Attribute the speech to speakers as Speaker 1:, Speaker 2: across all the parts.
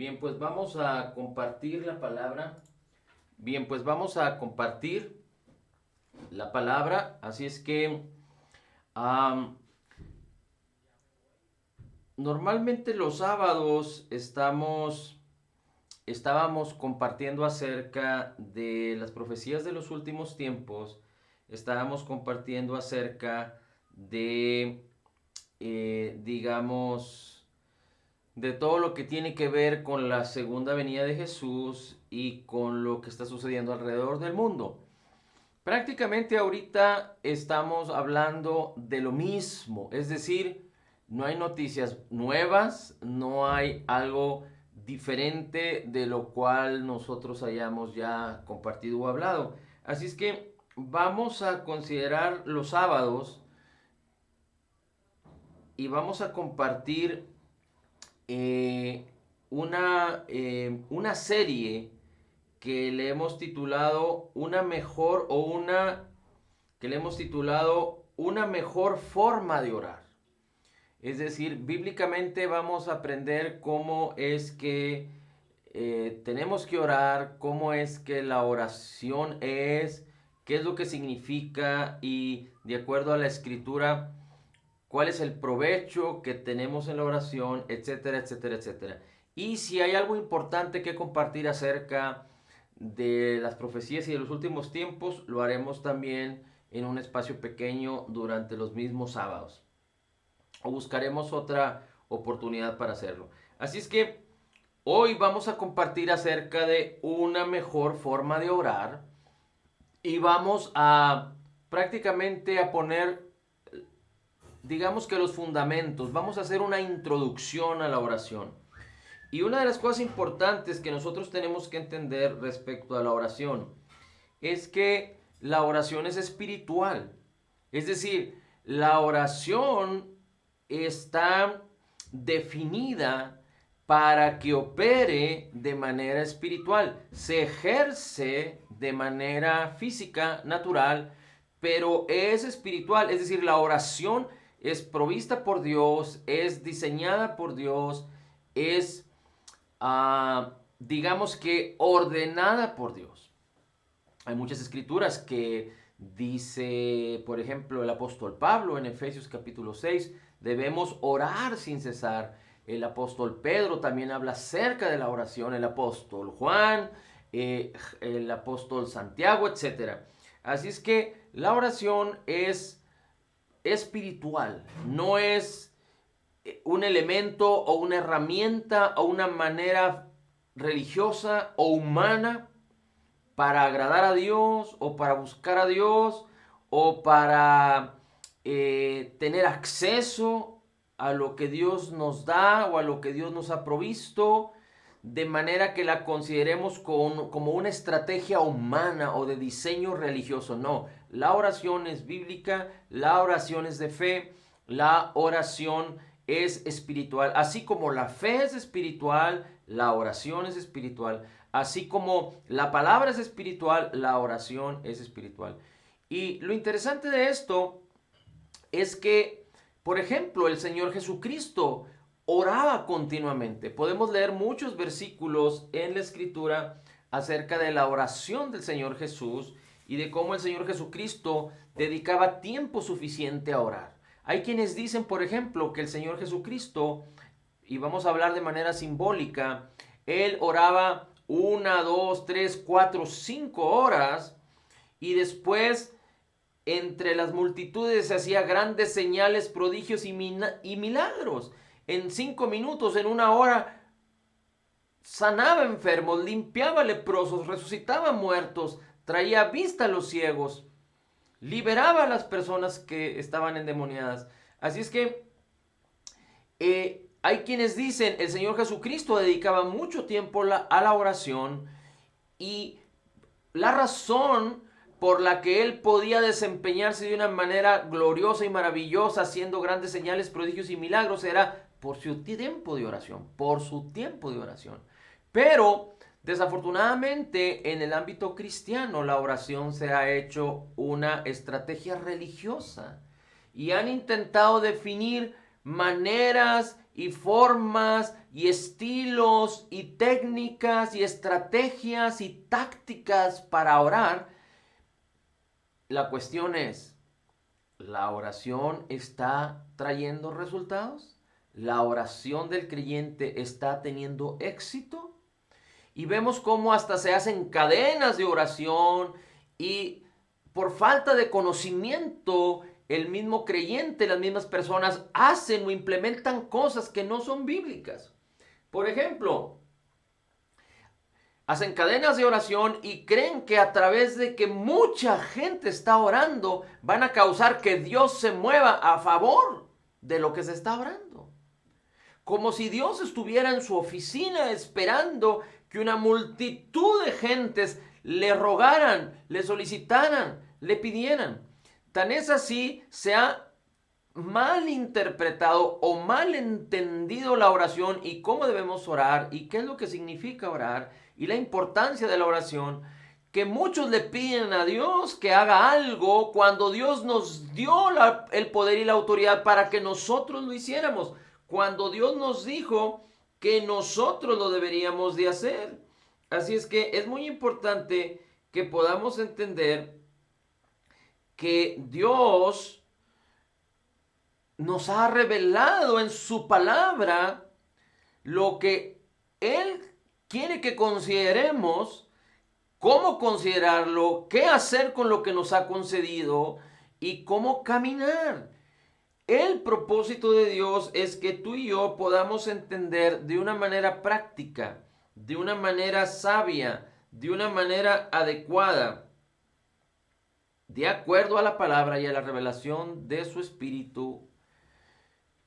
Speaker 1: Bien, pues vamos a compartir la palabra. Bien, pues vamos a compartir la palabra. Así es que am, normalmente los sábados estábamos compartiendo acerca de las profecías de los últimos tiempos. Estábamos compartiendo acerca de, digamos, de todo lo que tiene que ver con la segunda venida de Jesús y con lo que está sucediendo alrededor del mundo. Prácticamente ahorita estamos hablando de lo mismo, es decir, no hay noticias nuevas, no hay algo diferente de lo cual nosotros hayamos ya compartido o hablado. Así es que vamos a considerar los sábados y vamos a compartir eh, una serie que le hemos titulado una mejor forma de orar. Es decir, bíblicamente vamos a aprender cómo es que tenemos que orar, cómo es que la oración es, qué es lo que significa y de acuerdo a la escritura, cuál es el provecho que tenemos en la oración, etcétera, etcétera, etcétera. Y si hay algo importante que compartir acerca de las profecías y de los últimos tiempos, lo haremos también en un espacio pequeño durante los mismos sábados. O buscaremos otra oportunidad para hacerlo. Así es que hoy vamos a compartir acerca de una mejor forma de orar y vamos a prácticamente a poner, digamos que los fundamentos. Vamos a hacer una introducción a la oración. Y una de las cosas importantes que nosotros tenemos que entender respecto a la oración es que la oración es espiritual. Es decir, la oración está definida para que opere de manera espiritual. Se ejerce de manera física, natural, pero es espiritual. Es decir, la oración es provista por Dios, es diseñada por Dios, es digamos que ordenada por Dios. Hay muchas escrituras que dice, por ejemplo, el apóstol Pablo en Efesios capítulo 6, debemos orar sin cesar. El apóstol Pedro también habla acerca de la oración, el apóstol Juan, el apóstol Santiago, etc. Así es que la oración es espiritual, no es un elemento o una herramienta o una manera religiosa o humana para agradar a Dios o para buscar a Dios o para tener acceso a lo que Dios nos da o a lo que Dios nos ha provisto, de manera que la consideremos como una estrategia humana o de diseño religioso. No, la oración es bíblica, la oración es de fe, la oración es espiritual. Así como la fe es espiritual, la oración es espiritual. Así como la palabra es espiritual, la oración es espiritual. Y lo interesante de esto es que, por ejemplo, el Señor Jesucristo oraba continuamente. Podemos leer muchos versículos en la Escritura acerca de la oración del Señor Jesús y de cómo el Señor Jesucristo dedicaba tiempo suficiente a orar. Hay quienes dicen, por ejemplo, que el Señor Jesucristo, y vamos a hablar de manera simbólica, Él oraba 1, 2, 3, 4, 5 horas y después entre las multitudes se hacía grandes señales, prodigios y milagros. En 5 minutos, en 1 hora, sanaba enfermos, limpiaba leprosos, resucitaba muertos, traía vista a los ciegos, liberaba a las personas que estaban endemoniadas. Así es que hay quienes dicen el Señor Jesucristo dedicaba mucho tiempo a la oración y la razón por la que él podía desempeñarse de una manera gloriosa y maravillosa, haciendo grandes señales, prodigios y milagros, era por su tiempo de oración, por su tiempo de oración. Pero, desafortunadamente, en el ámbito cristiano, la oración se ha hecho una estrategia religiosa y han intentado definir maneras y formas y estilos y técnicas y estrategias y tácticas para orar. La cuestión es, ¿la oración está trayendo resultados? ¿La oración del creyente está teniendo éxito? Y vemos cómo hasta se hacen cadenas de oración y por falta de conocimiento, el mismo creyente, las mismas personas hacen o implementan cosas que no son bíblicas. Por ejemplo, hacen cadenas de oración y creen que a través de que mucha gente está orando, van a causar que Dios se mueva a favor de lo que se está orando. Como si Dios estuviera en su oficina esperando que una multitud de gentes le rogaran, le solicitaran, le pidieran. Tan es así, se ha mal interpretado o mal entendido la oración y cómo debemos orar y qué es lo que significa orar y la importancia de la oración, que muchos le piden a Dios que haga algo cuando Dios nos dio el poder y la autoridad para que nosotros lo hiciéramos, cuando Dios nos dijo que nosotros lo deberíamos de hacer. Así es que es muy importante que podamos entender que Dios nos ha revelado en su palabra lo que Él quiere que consideremos, cómo considerarlo, qué hacer con lo que nos ha concedido y cómo caminar. El propósito de Dios es que tú y yo podamos entender de una manera práctica, de una manera sabia, de una manera adecuada, de acuerdo a la palabra y a la revelación de su Espíritu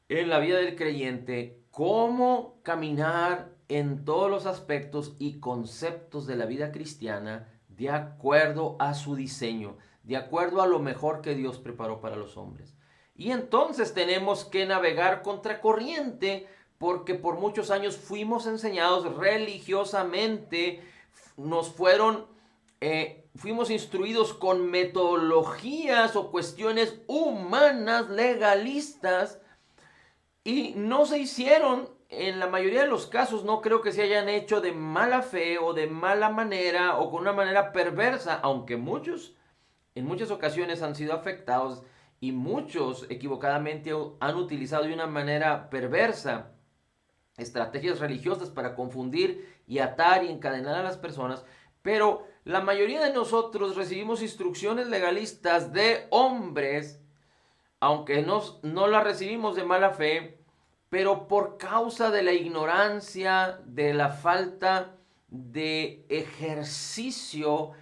Speaker 1: en la vida del creyente, cómo caminar en todos los aspectos y conceptos de la vida cristiana de acuerdo a su diseño, de acuerdo a lo mejor que Dios preparó para los hombres. Y entonces tenemos que navegar contracorriente porque por muchos años fuimos enseñados religiosamente, fuimos instruidos con metodologías o cuestiones humanas, legalistas, y no se hicieron, en la mayoría de los casos, no creo que se hayan hecho de mala fe o de mala manera o con una manera perversa, aunque muchos en muchas ocasiones han sido afectados y muchos equivocadamente han utilizado de una manera perversa estrategias religiosas para confundir y atar y encadenar a las personas. Pero la mayoría de nosotros recibimos instrucciones legalistas de hombres, aunque no las recibimos de mala fe, pero por causa de la ignorancia, de la falta de ejercicio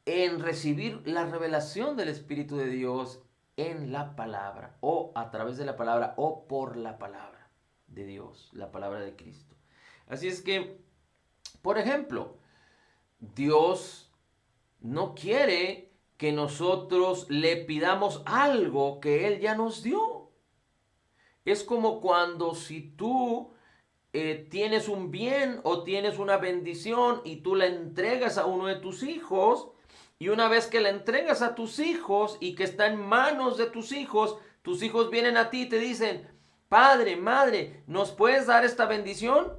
Speaker 1: en recibir la revelación del Espíritu de Dios en la palabra, o a través de la palabra, o por la palabra de Dios, la palabra de Cristo. Así es que, por ejemplo, Dios no quiere que nosotros le pidamos algo que Él ya nos dio. Es como cuando si tú tienes un bien o tienes una bendición y tú la entregas a uno de tus hijos, y una vez que la entregas a tus hijos y que está en manos de tus hijos vienen a ti y te dicen: Padre, madre, ¿nos puedes dar esta bendición?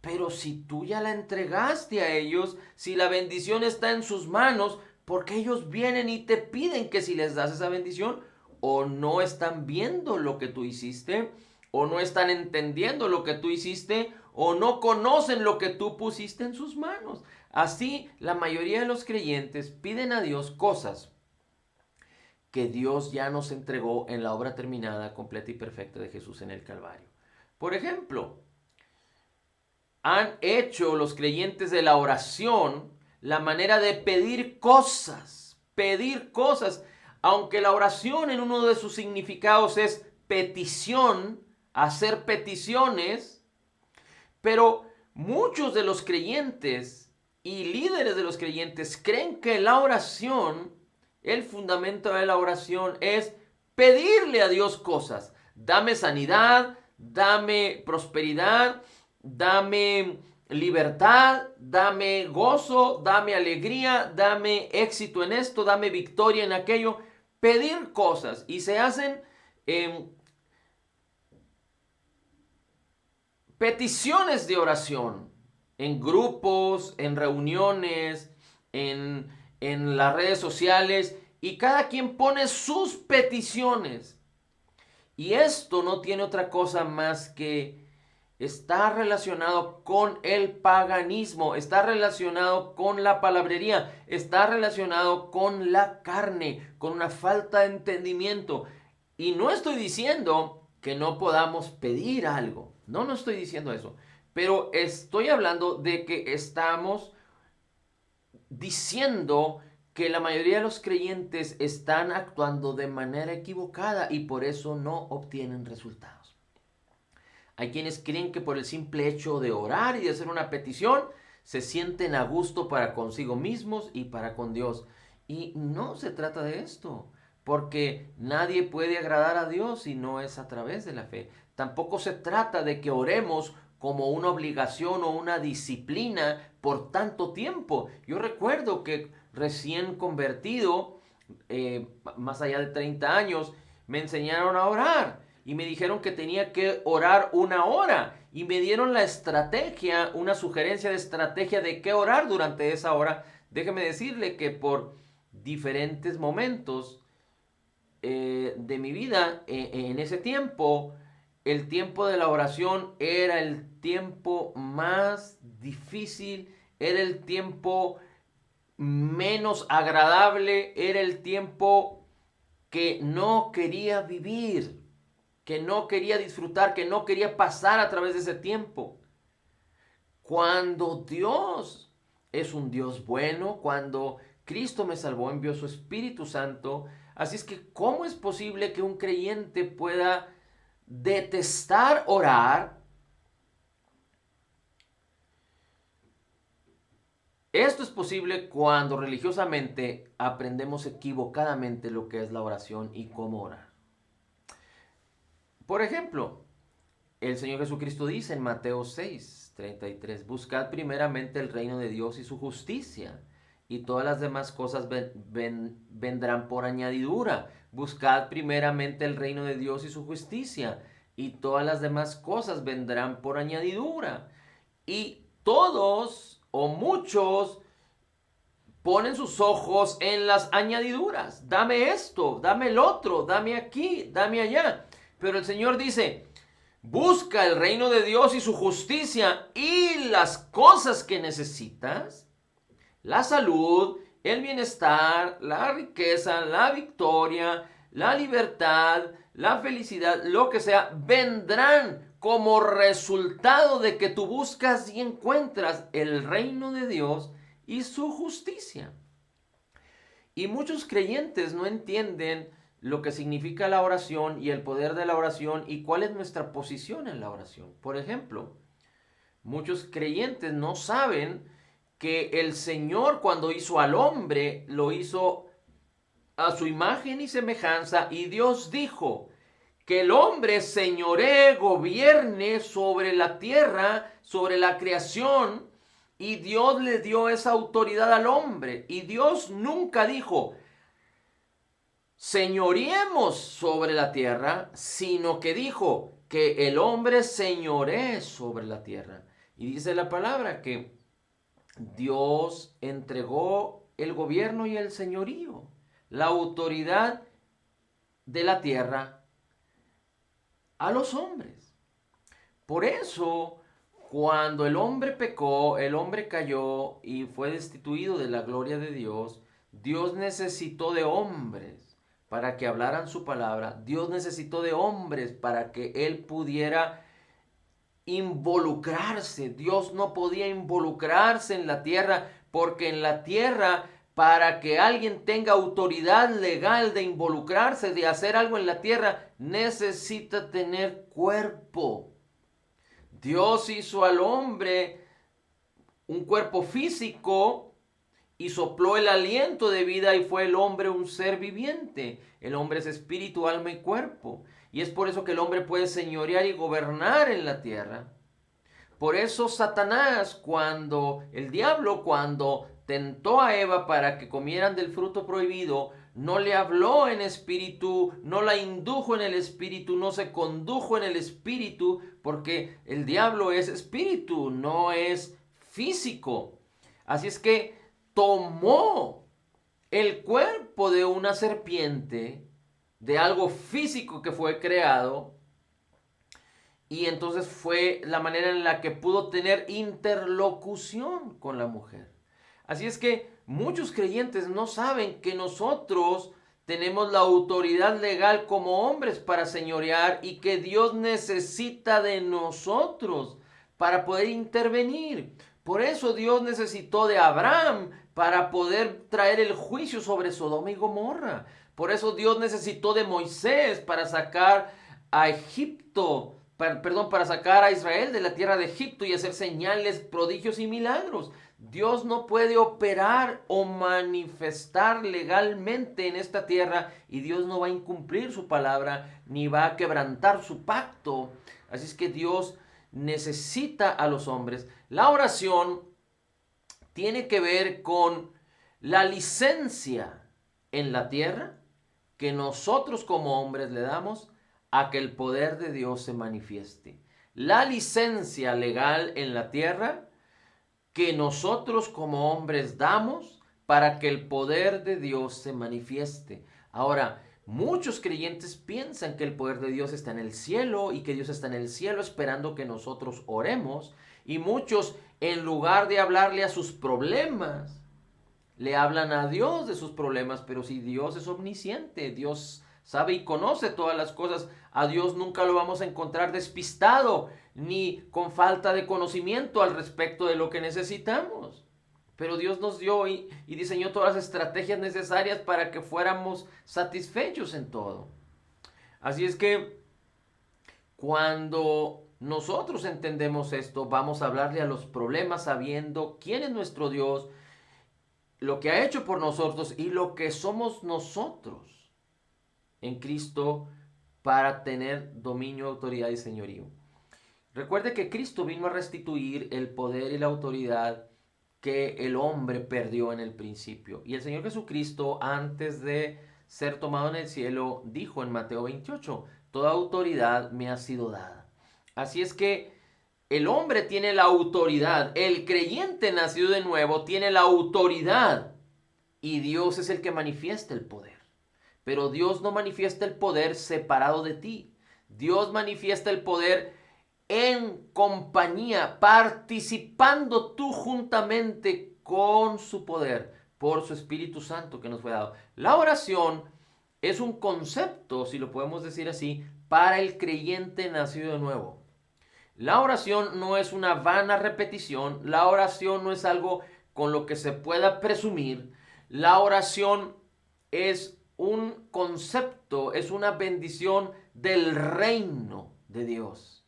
Speaker 1: Pero si tú ya la entregaste a ellos, si la bendición está en sus manos, ¿por qué ellos vienen y te piden que si les das esa bendición? O no están viendo lo que tú hiciste, o no están entendiendo lo que tú hiciste, o no conocen lo que tú pusiste en sus manos. Así, la mayoría de los creyentes piden a Dios cosas que Dios ya nos entregó en la obra terminada, completa y perfecta de Jesús en el Calvario. Por ejemplo, han hecho los creyentes de la oración la manera de pedir cosas, aunque la oración en uno de sus significados es petición, hacer peticiones, pero muchos de los creyentes y líderes de los creyentes creen que la oración, el fundamento de la oración es pedirle a Dios cosas. Dame sanidad, dame prosperidad, dame libertad, dame gozo, dame alegría, dame éxito en esto, dame victoria en aquello. Pedir cosas, y se hacen peticiones de oración en grupos, en reuniones, en las redes sociales, y cada quien pone sus peticiones. Y esto no tiene otra cosa más que está relacionado con el paganismo, está relacionado con la palabrería, está relacionado con la carne, con una falta de entendimiento. Y no estoy diciendo que no podamos pedir algo, no estoy diciendo eso, pero estoy hablando de que estamos diciendo que la mayoría de los creyentes están actuando de manera equivocada y por eso no obtienen resultados. Hay quienes creen que por el simple hecho de orar y de hacer una petición se sienten a gusto para consigo mismos y para con Dios. Y no se trata de esto, porque nadie puede agradar a Dios si no es a través de la fe. Tampoco se trata de que oremos como una obligación o una disciplina por tanto tiempo. Yo recuerdo que recién convertido, más allá de 30 años, me enseñaron a orar y me dijeron que tenía que orar 1 hora y me dieron la estrategia, una sugerencia de estrategia de qué orar durante esa hora. Déjeme decirle que por diferentes momentos de mi vida, en ese tiempo, el tiempo de la oración era el tiempo más difícil, era el tiempo menos agradable, era el tiempo que no quería vivir, que no quería disfrutar, que no quería pasar a través de ese tiempo. Cuando Dios es un Dios bueno, cuando Cristo me salvó, envió su Espíritu Santo, así es que ¿cómo es posible que un creyente pueda detestar orar? Esto es posible cuando religiosamente aprendemos equivocadamente lo que es la oración y cómo orar. Por ejemplo, el Señor Jesucristo dice en Mateo 6:33, buscad primeramente el reino de Dios y su justicia, y todas las demás cosas vendrán por añadidura. Buscad primeramente el reino de Dios y su justicia, y todas las demás cosas vendrán por añadidura. Y todos o muchos ponen sus ojos en las añadiduras. Dame esto, dame el otro, dame aquí, dame allá. Pero el Señor dice, busca el reino de Dios y su justicia y las cosas que necesitas, la salud, el bienestar, la riqueza, la victoria, la libertad, la felicidad, lo que sea, vendrán como resultado de que tú buscas y encuentras el reino de Dios y su justicia. Y muchos creyentes no entienden lo que significa la oración y el poder de la oración y cuál es nuestra posición en la oración. Por ejemplo, muchos creyentes no saben que el Señor, cuando hizo al hombre, lo hizo a su imagen y semejanza, y Dios dijo que el hombre señoree, gobierne sobre la tierra, sobre la creación, y Dios le dio esa autoridad al hombre. Y Dios nunca dijo, señoreemos sobre la tierra, sino que dijo que el hombre señoree sobre la tierra. Y dice la palabra que Dios entregó el gobierno y el señorío, la autoridad de la tierra a los hombres. Por eso, cuando el hombre pecó, el hombre cayó y fue destituido de la gloria de Dios, Dios necesitó de hombres para que hablaran su palabra. Dios necesitó de hombres para que Él pudiera involucrarse. Dios no podía involucrarse en la tierra, porque en la tierra, para que alguien tenga autoridad legal de involucrarse, de hacer algo en la tierra, necesita tener cuerpo. Dios hizo al hombre un cuerpo físico y sopló el aliento de vida y fue el hombre un ser viviente. El hombre es espíritu, alma y cuerpo. Y es por eso que el hombre puede señorear y gobernar en la tierra. Por eso Satanás, el diablo, cuando tentó a Eva para que comieran del fruto prohibido, no le habló en espíritu, no la indujo en el espíritu, no se condujo en el espíritu, porque el diablo es espíritu, no es físico. Así es que tomó el cuerpo de una serpiente, de algo físico que fue creado, y entonces fue la manera en la que pudo tener interlocución con la mujer. Así es que muchos creyentes no saben que nosotros tenemos la autoridad legal como hombres para señorear y que Dios necesita de nosotros para poder intervenir. Por eso Dios necesitó de Abraham para poder traer el juicio sobre Sodoma y Gomorra. Por eso Dios necesitó de Moisés para sacar a Egipto, para sacar a Israel de la tierra de Egipto y hacer señales, prodigios y milagros. Dios no puede operar o manifestar legalmente en esta tierra y Dios no va a incumplir su palabra ni va a quebrantar su pacto. Así es que Dios necesita a los hombres. La oración tiene que ver con la licencia en la tierra que nosotros como hombres le damos a que el poder de Dios se manifieste. La licencia legal en la tierra que nosotros como hombres damos para que el poder de Dios se manifieste. Ahora, muchos creyentes piensan que el poder de Dios está en el cielo y que Dios está en el cielo esperando que nosotros oremos. Y muchos, en lugar de hablarle a sus problemas, le hablan a Dios de sus problemas. Pero si Dios es omnisciente, Dios sabe y conoce todas las cosas, a Dios nunca lo vamos a encontrar despistado ni con falta de conocimiento al respecto de lo que necesitamos. Pero Dios nos dio y diseñó todas las estrategias necesarias para que fuéramos satisfechos en todo. Así es que cuando nosotros entendemos esto, vamos a hablarle a los problemas sabiendo quién es nuestro Dios, lo que ha hecho por nosotros y lo que somos nosotros en Cristo para tener dominio, autoridad y señorío. Recuerde que Cristo vino a restituir el poder y la autoridad que el hombre perdió en el principio. Y el Señor Jesucristo, antes de ser tomado en el cielo, dijo en Mateo 28, toda autoridad me ha sido dada. Así es que el hombre tiene la autoridad, el creyente nacido de nuevo tiene la autoridad y Dios es el que manifiesta el poder. Pero Dios no manifiesta el poder separado de ti. Dios manifiesta el poder en compañía, participando tú juntamente con su poder por su Espíritu Santo que nos fue dado. La oración es un concepto, si lo podemos decir así, para el creyente nacido de nuevo. La oración no es una vana repetición, la oración no es algo con lo que se pueda presumir, la oración es un concepto, es una bendición del reino de Dios.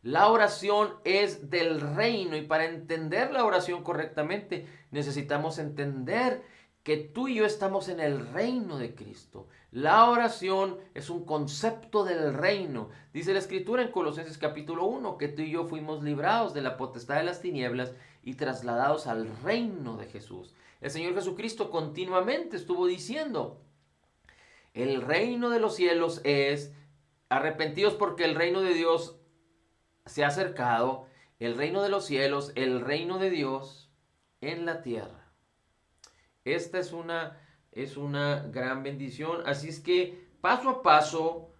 Speaker 1: La oración es del reino y para entender la oración correctamente necesitamos entender que tú y yo estamos en el reino de Cristo. La oración es un concepto del reino. Dice la Escritura en Colosenses capítulo 1 que tú y yo fuimos librados de la potestad de las tinieblas y trasladados al reino de Jesús. El Señor Jesucristo continuamente estuvo diciendo, el reino de los cielos es arrepentidos porque el reino de Dios se ha acercado, el reino de los cielos, el reino de Dios en la tierra. Esta es una gran bendición. Así es que paso a paso,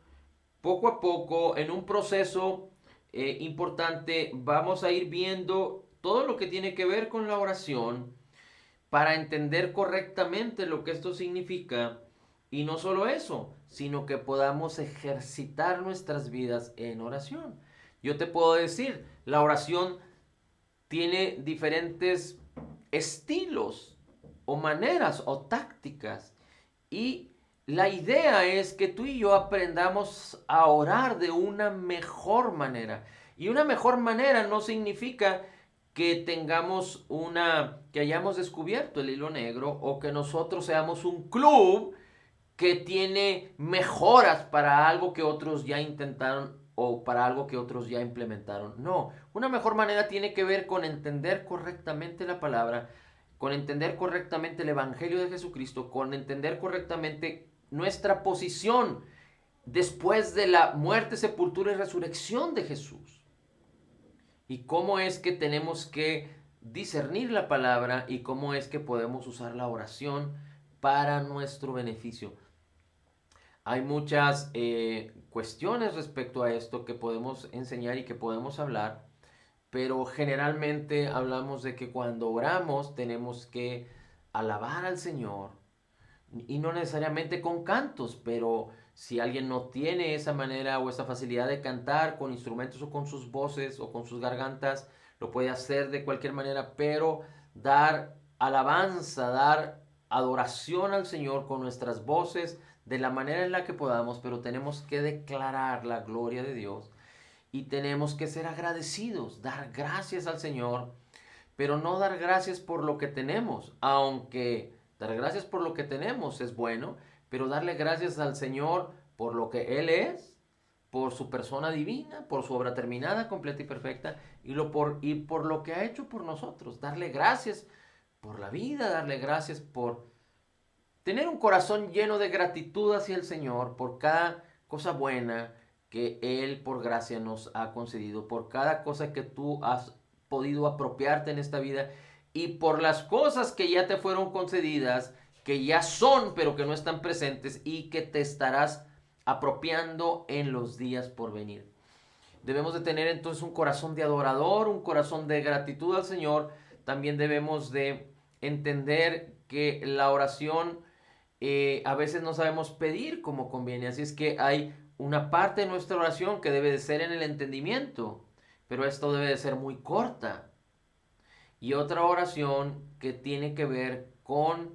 Speaker 1: poco a poco, en un proceso importante, vamos a ir viendo todo lo que tiene que ver con la oración para entender correctamente lo que esto significa. Y no solo eso, sino que podamos ejercitar nuestras vidas en oración. Yo te puedo decir, la oración tiene diferentes estilos o maneras o tácticas. Y la idea es que tú y yo aprendamos a orar de una mejor manera. Y una mejor manera no significa que que hayamos descubierto el hilo negro o que nosotros seamos un club que tiene mejoras para algo que otros ya intentaron o para algo que otros ya implementaron. No, una mejor manera tiene que ver con entender correctamente la palabra, con entender correctamente el Evangelio de Jesucristo, con entender correctamente nuestra posición después de la muerte, sepultura y resurrección de Jesús. Y cómo es que tenemos que discernir la palabra y cómo es que podemos usar la oración para nuestro beneficio. Hay muchas cuestiones respecto a esto que podemos enseñar y que podemos hablar, pero generalmente hablamos de que cuando oramos tenemos que alabar al Señor, y no necesariamente con cantos, pero si alguien no tiene esa manera o esa facilidad de cantar con instrumentos o con sus voces o con sus gargantas, lo puede hacer de cualquier manera, pero dar alabanza, dar adoración al Señor con nuestras voces de la manera en la que podamos, pero tenemos que declarar la gloria de Dios y tenemos que ser agradecidos, dar gracias al Señor, pero no dar gracias por lo que tenemos, aunque dar gracias por lo que tenemos es bueno, pero darle gracias al Señor por lo que Él es, por su persona divina, por su obra terminada, completa y perfecta, y por lo que ha hecho por nosotros. Darle gracias por la vida, darle gracias por tener un corazón lleno de gratitud hacia el Señor por cada cosa buena que Él por gracia nos ha concedido, por cada cosa que tú has podido apropiarte en esta vida y por las cosas que ya te fueron concedidas, que ya son pero que no están presentes y que te estarás apropiando en los días por venir. Debemos de tener entonces un corazón de adorador, un corazón de gratitud al Señor. También debemos de entender que la oración a veces no sabemos pedir como conviene, así es que hay una parte de nuestra oración que debe de ser en el entendimiento, pero esto debe de ser muy corta. Y otra oración que tiene que ver con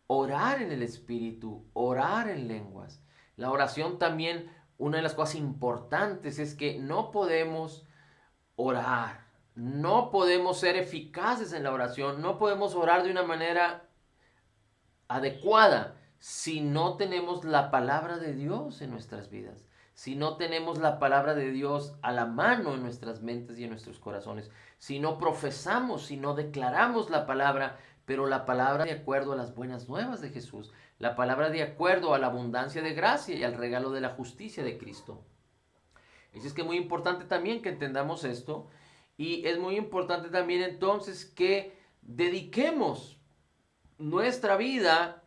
Speaker 1: orar en el Espíritu, orar en lenguas. La oración también, una de las cosas importantes es que no podemos orar, no podemos ser eficaces en la oración, no podemos orar de una manera adecuada si no tenemos la palabra de Dios en nuestras vidas, si no tenemos la palabra de Dios a la mano en nuestras mentes y en nuestros corazones, si no profesamos, si no declaramos la palabra, pero la palabra de acuerdo a las buenas nuevas de Jesús, la palabra de acuerdo a la abundancia de gracia y al regalo de la justicia de Cristo. Así es que es muy importante también que entendamos esto, y es muy importante también entonces que dediquemos nuestra vida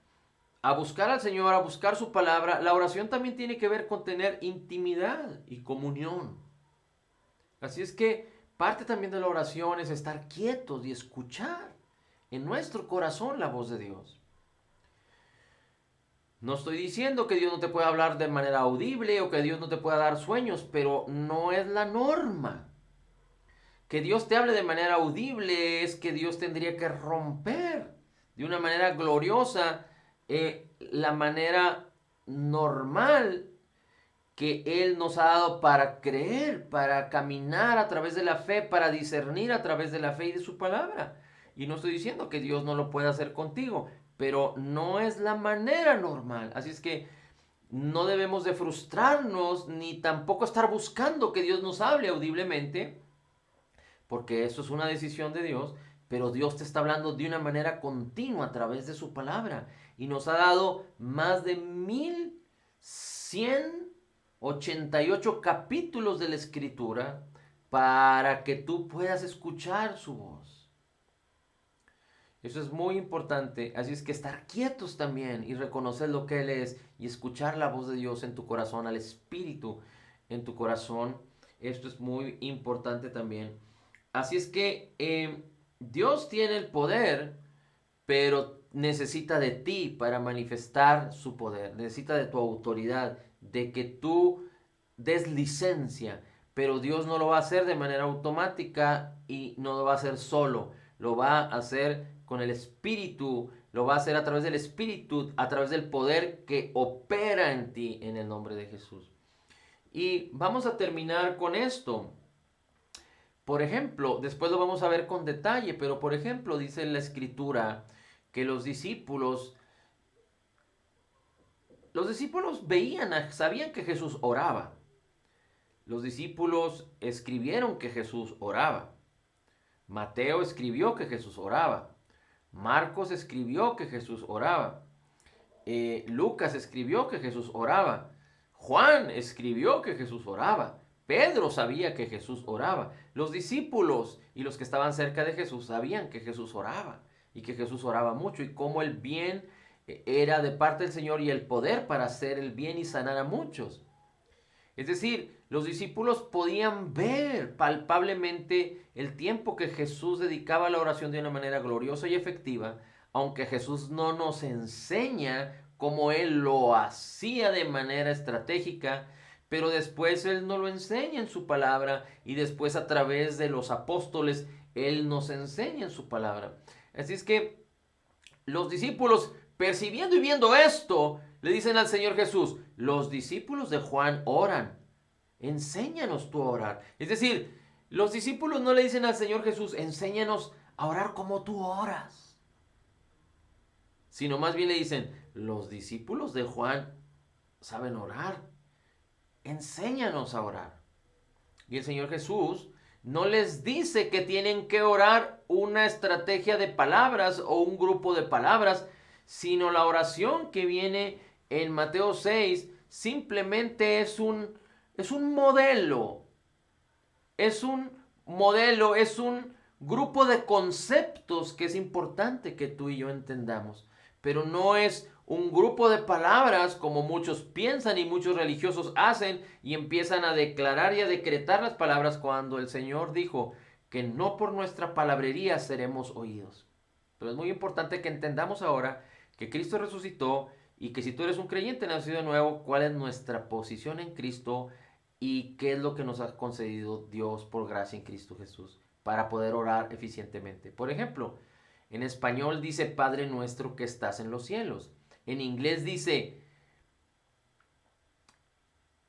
Speaker 1: a buscar al Señor, a buscar su palabra. La oración también tiene que ver con tener intimidad y comunión. Así es que parte también de la oración es estar quietos y escuchar en nuestro corazón la voz de Dios. No estoy diciendo que Dios no te pueda hablar de manera audible o que Dios no te pueda dar sueños, pero no es la norma. Que Dios te hable de manera audible es que Dios tendría que romper de una manera gloriosa la manera normal que Él nos ha dado para creer, para caminar a través de la fe, para discernir a través de la fe y de su palabra. Y no estoy diciendo que Dios no lo pueda hacer contigo, pero no es la manera normal. Así es que no debemos de frustrarnos ni tampoco estar buscando que Dios nos hable audiblemente, porque eso es una decisión de Dios, pero Dios te está hablando de una manera continua a través de su palabra y nos ha dado más de 1188 capítulos de la Escritura para que tú puedas escuchar su voz. Eso es muy importante, así es que estar quietos también y reconocer lo que Él es y escuchar la voz de Dios en tu corazón, al Espíritu en tu corazón. Esto es muy importante también. Así es que Dios tiene el poder, pero necesita de ti para manifestar su poder. Necesita de tu autoridad, de que tú des licencia. Pero Dios no lo va a hacer de manera automática y no lo va a hacer solo. Lo va a hacer con el Espíritu, lo va a hacer a través del Espíritu, a través del poder que opera en ti en el nombre de Jesús. Y vamos a terminar con esto. Por ejemplo, después lo vamos a ver con detalle, pero por ejemplo dice la Escritura que los discípulos veían, sabían que Jesús oraba. Los discípulos escribieron que Jesús oraba. Mateo escribió que Jesús oraba. Marcos escribió que Jesús oraba. Lucas escribió que Jesús oraba. Juan escribió que Jesús oraba. Pedro sabía que Jesús oraba. Los discípulos y los que estaban cerca de Jesús sabían que Jesús oraba y que Jesús oraba mucho y cómo el bien era de parte del Señor y el poder para hacer el bien y sanar a muchos. Es decir, los discípulos podían ver palpablemente el tiempo que Jesús dedicaba a la oración de una manera gloriosa y efectiva, aunque Jesús no nos enseña cómo Él lo hacía de manera estratégica, pero después Él nos lo enseña en su palabra y después a través de los apóstoles Él nos enseña en su palabra. Así es que los discípulos, percibiendo y viendo esto, le dicen al Señor Jesús: los discípulos de Juan oran, enséñanos tú a orar. Es decir, los discípulos no le dicen al Señor Jesús: enséñanos a orar como tú oras, sino más bien le dicen: los discípulos de Juan saben orar, enséñanos a orar. Y el Señor Jesús no les dice que tienen que orar una estrategia de palabras o un grupo de palabras, sino la oración que viene en Mateo 6 simplemente es un modelo. Es un modelo, es un grupo de conceptos que es importante que tú y yo entendamos. Pero no es un grupo de palabras como muchos piensan y muchos religiosos hacen y empiezan a declarar y a decretar las palabras cuando el Señor dijo que no por nuestra palabrería seremos oídos. Pero es muy importante que entendamos ahora que Cristo resucitó y que si tú eres un creyente nacido de nuevo, cuál es nuestra posición en Cristo y qué es lo que nos ha concedido Dios por gracia en Cristo Jesús para poder orar eficientemente. Por ejemplo, en español dice Padre nuestro que estás en los cielos. En inglés dice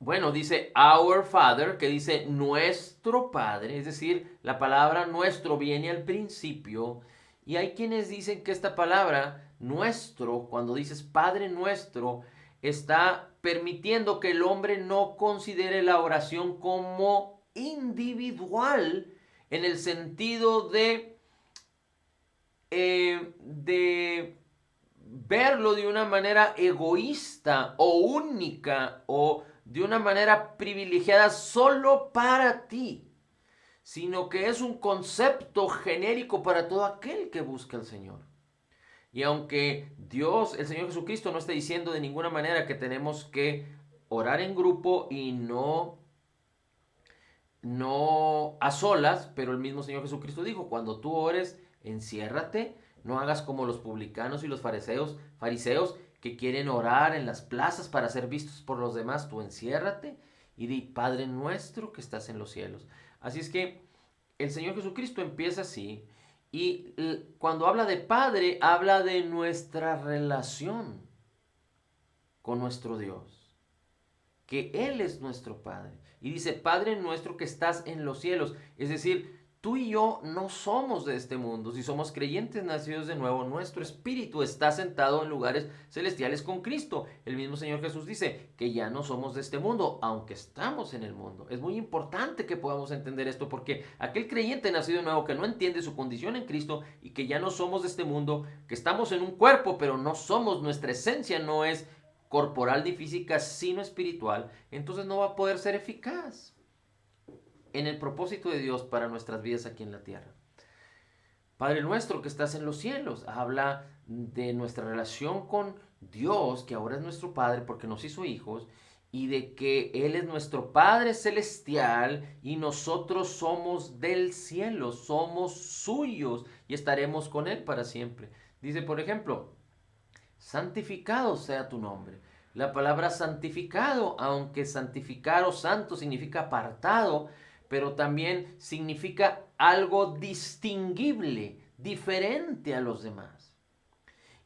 Speaker 1: Our Father, que dice nuestro Padre, es decir, la palabra nuestro viene al principio. Y hay quienes dicen que esta palabra nuestro, cuando dices Padre nuestro, está permitiendo que el hombre no considere la oración como individual en el sentido de verlo de una manera egoísta o única o de una manera privilegiada solo para ti, sino que es un concepto genérico para todo aquel que busca al Señor. Y aunque Dios, el Señor Jesucristo, no está diciendo de ninguna manera que tenemos que orar en grupo y no a solas, pero el mismo Señor Jesucristo dijo: cuando tú ores, enciérrate, no hagas como los publicanos y los fariseos que quieren orar en las plazas para ser vistos por los demás. Tú enciérrate y di: Padre nuestro que estás en los cielos. Así es que el Señor Jesucristo empieza así, y cuando habla de Padre, habla de nuestra relación con nuestro Dios, que Él es nuestro Padre. Y dice: Padre nuestro que estás en los cielos. Es decir, tú y yo no somos de este mundo. Si somos creyentes nacidos de nuevo, nuestro espíritu está sentado en lugares celestiales con Cristo. El mismo Señor Jesús dice que ya no somos de este mundo, aunque estamos en el mundo. Es muy importante que podamos entender esto, porque aquel creyente nacido de nuevo que no entiende su condición en Cristo y que ya no somos de este mundo, que estamos en un cuerpo, pero no somos, nuestra esencia no es corporal ni física, sino espiritual, entonces no va a poder ser eficaz en el propósito de Dios para nuestras vidas aquí en la tierra. Padre nuestro que estás en los cielos, habla de nuestra relación con Dios, que ahora es nuestro Padre porque nos hizo hijos, y de que Él es nuestro Padre celestial y nosotros somos del cielo, somos suyos y estaremos con Él para siempre. Dice, por ejemplo, santificado sea tu nombre. La palabra santificado, aunque santificar o santo significa apartado, pero también significa algo distinguible, diferente a los demás.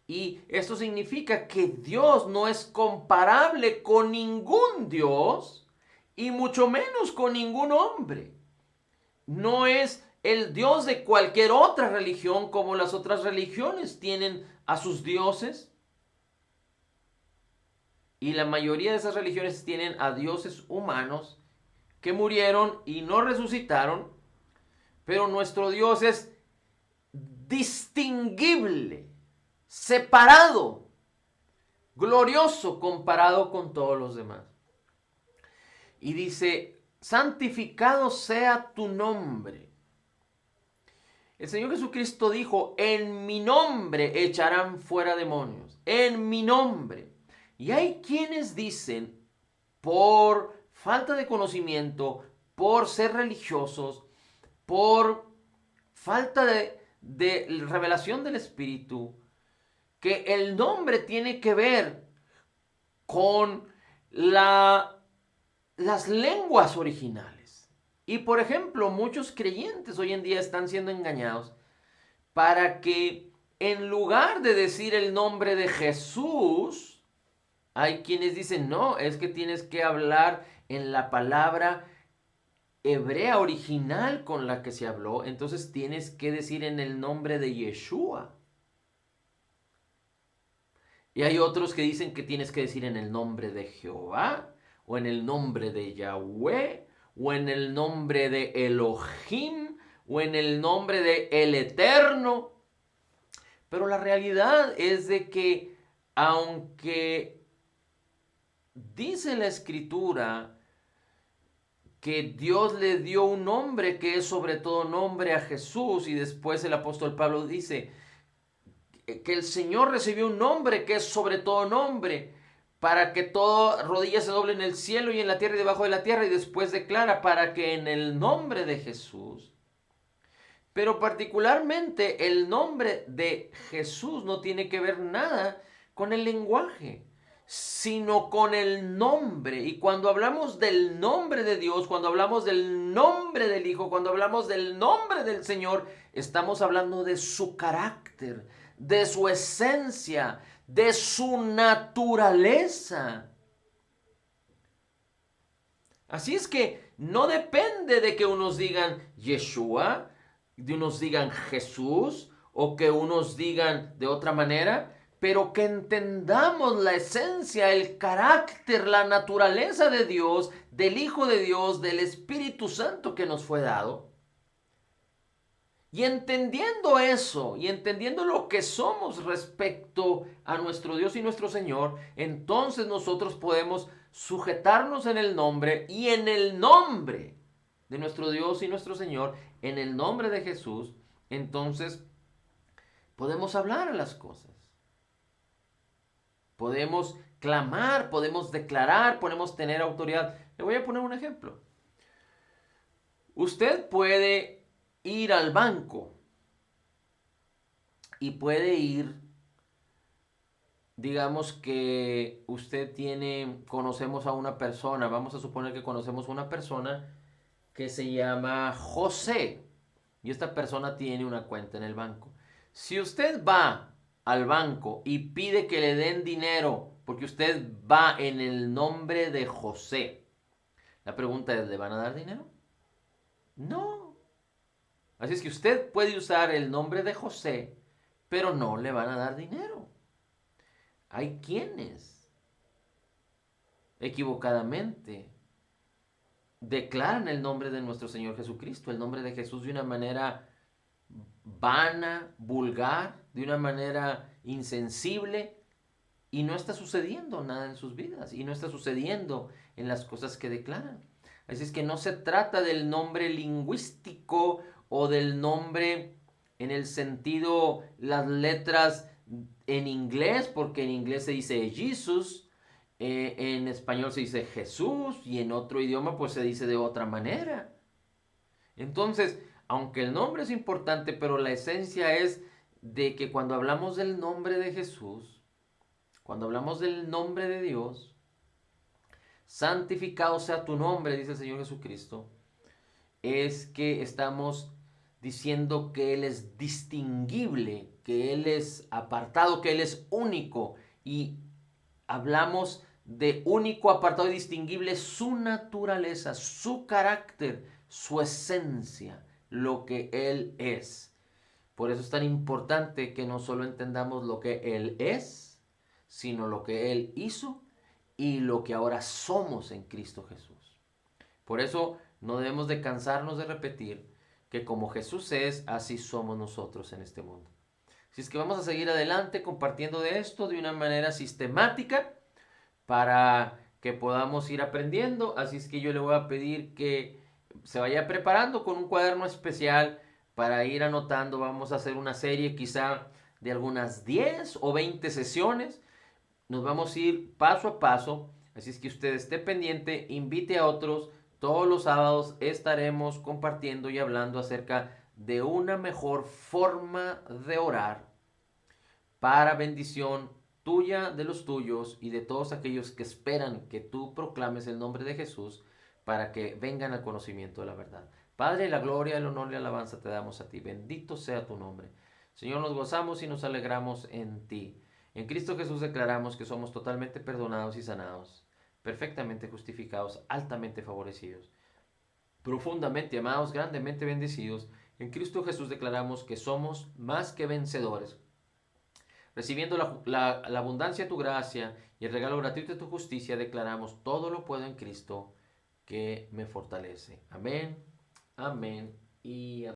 Speaker 1: Y esto significa que Dios no es comparable con ningún Dios y mucho menos con ningún hombre. No es el Dios de cualquier otra religión como las otras religiones tienen a sus dioses. Y la mayoría de esas religiones tienen a dioses humanos que murieron y no resucitaron, pero nuestro Dios es distinguible, separado, glorioso comparado con todos los demás. Y dice, santificado sea tu nombre. El Señor Jesucristo dijo, en mi nombre echarán fuera demonios, en mi nombre. Y hay quienes dicen, por falta de conocimiento, por ser religiosos, por falta de revelación del Espíritu, que el nombre tiene que ver con las lenguas originales. Y por ejemplo, muchos creyentes hoy en día están siendo engañados para que en lugar de decir el nombre de Jesús, hay quienes dicen, no, es que tienes que hablar en la palabra hebrea original con la que se habló, entonces tienes que decir en el nombre de Yeshua. Y hay otros que dicen que tienes que decir en el nombre de Jehová, o en el nombre de Yahweh, o en el nombre de Elohim, o en el nombre de el Eterno. Pero la realidad es de que aunque dice la Escritura que Dios le dio un nombre que es sobre todo nombre a Jesús, y después el apóstol Pablo dice que el Señor recibió un nombre que es sobre todo nombre, para que toda rodilla se doble en el cielo y en la tierra y debajo de la tierra, y después declara para que en el nombre de Jesús. Pero particularmente el nombre de Jesús no tiene que ver nada con el lenguaje, sino con el nombre. Y cuando hablamos del nombre de Dios, cuando hablamos del nombre del Hijo, cuando hablamos del nombre del Señor, estamos hablando de su carácter, de su esencia, de su naturaleza. Así es que no depende de que unos digan Yeshua, de unos digan Jesús, o que unos digan de otra manera, pero que entendamos la esencia, el carácter, la naturaleza de Dios, del Hijo de Dios, del Espíritu Santo que nos fue dado. Y entendiendo eso, y entendiendo lo que somos respecto a nuestro Dios y nuestro Señor, entonces nosotros podemos sujetarnos en el nombre, y en el nombre de nuestro Dios y nuestro Señor, en el nombre de Jesús, entonces podemos hablar a las cosas. Podemos clamar, podemos declarar, podemos tener autoridad. Le voy a poner un ejemplo. Usted puede ir al banco y puede ir, digamos que usted conocemos a una persona, vamos a suponer que conocemos a una persona que se llama José, y esta persona tiene una cuenta en el banco. Si usted va al banco y pide que le den dinero porque usted va en el nombre de José, la pregunta es, ¿le van a dar dinero? No. Así es que usted puede usar el nombre de José, pero no le van a dar dinero. Hay quienes equivocadamente declaran el nombre de nuestro Señor Jesucristo, el nombre de Jesús, de una manera vana, vulgar, de una manera insensible, y no está sucediendo nada en sus vidas, y no está sucediendo en las cosas que declaran. Así es que no se trata del nombre lingüístico o del nombre en el sentido, las letras en inglés, porque en inglés se dice Jesus, en español se dice Jesús, y en otro idioma pues se dice de otra manera. Entonces, aunque el nombre es importante, pero la esencia es de que cuando hablamos del nombre de Jesús, cuando hablamos del nombre de Dios, santificado sea tu nombre, dice el Señor Jesucristo, es que estamos diciendo que Él es distinguible, que Él es apartado, que Él es único. Y hablamos de único, apartado y distinguible, su naturaleza, su carácter, su esencia, lo que Él es. Por eso es tan importante que no solo entendamos lo que Él es, sino lo que Él hizo y lo que ahora somos en Cristo Jesús. Por eso no debemos de cansarnos de repetir que como Jesús es, así somos nosotros en este mundo. Así es que vamos a seguir adelante compartiendo de esto de una manera sistemática para que podamos ir aprendiendo. Así es que yo le voy a pedir que se vaya preparando con un cuaderno especial para ir anotando. Vamos a hacer una serie quizá de algunas 10 o 20 sesiones. Nos vamos a ir paso a paso. Así es que usted esté pendiente, invite a otros. Todos los sábados estaremos compartiendo y hablando acerca de una mejor forma de orar para bendición tuya, de los tuyos y de todos aquellos que esperan que tú proclames el nombre de Jesús para que vengan al conocimiento de la verdad. Padre, la gloria, el honor y la alabanza te damos a ti. Bendito sea tu nombre. Señor, nos gozamos y nos alegramos en ti. En Cristo Jesús declaramos que somos totalmente perdonados y sanados, perfectamente justificados, altamente favorecidos, profundamente amados, grandemente bendecidos. En Cristo Jesús declaramos que somos más que vencedores, recibiendo la abundancia de tu gracia y el regalo gratuito de tu justicia. Declaramos: todo lo puedo en Cristo que me fortalece. Amén, amén y amén.